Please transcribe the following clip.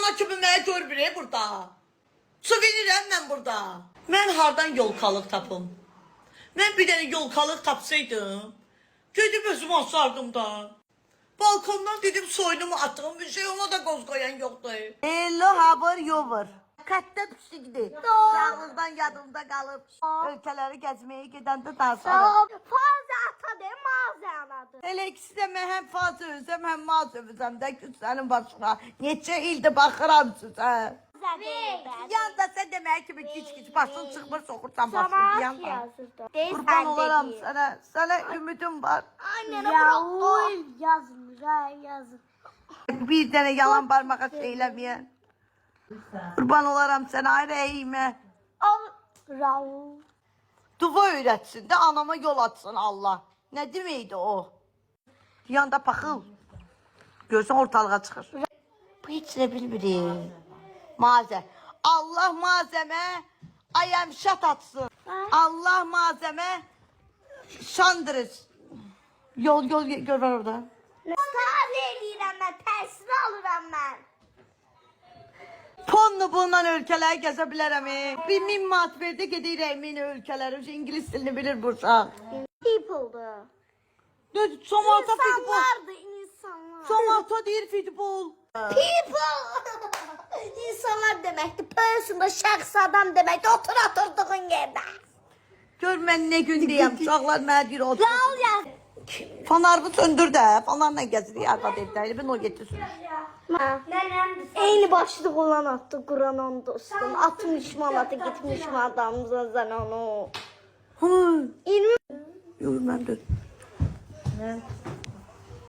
ana kimi mənə görmür burada. Su verirəm mən burada. Mən hardan yolkalıq tapım? Mən bir dənə yolkalıq tapsaydım, gedib özümü asardım da. Balkondan dedim soyunumu attığım bir şey ona da qoz qoyan yoxdur. Hello, haber yover. Katta pişikdi. Sağlıqdan yadımda qalıb. Ölkələri gəzməyə gedəndə danışarım. Fazla ata değil mağaza anadır. Elə ikisi də mən həm fazla özəm, həm maz özəm də ki, sənin başına. Neçə ildir baxıram sizə. Yanda sən demək kimi kiç-kiç başın çıxmır, soxursan başını yanda. yazırdı. Qurban olaram sənə. Sənə ümidim var. Yazın. Bir dənə yalan barmağa söyləməyən. Qurban olaram sənə, ayrı eğime. Raul. Dua öyrətsin də anama yol atsın Allah. Nə deməkdir o? Yanda paxıl. Görsən ortalığa çıxır. Bu heç nə bilmirik. Mazə. Allah mazəmə ayəmşat atsın. Allah mazəmə şandırız. Yol gör var orada. Star eləyirəm mən, tərsini alıram mən. Tonlu bundan ölkələri gəzə bilərəm. Bir 1000 manat verdi gedirəm min ölkələri. İngilis dilini bilir bu uşaq. People'dı. Somalta futbol. İnsanlardı, insanlar. Somalta deyir futbol. People. İnsanlar deməkdir. Person da şəxs adam deməkdir. Otur oturduğun yerdə. Gör mən nə gün deyəm. Uşaqlar mənə deyir otur. Raul yaz. Fanarımı söndür də. Fanarla gəzirik arvad evdə. Ben o getirsin. Eyni başlıq olan atdı Quranan dostum. 60 manatı gitmiş adamıza sən onu. Hı. 20 Yox, mən də.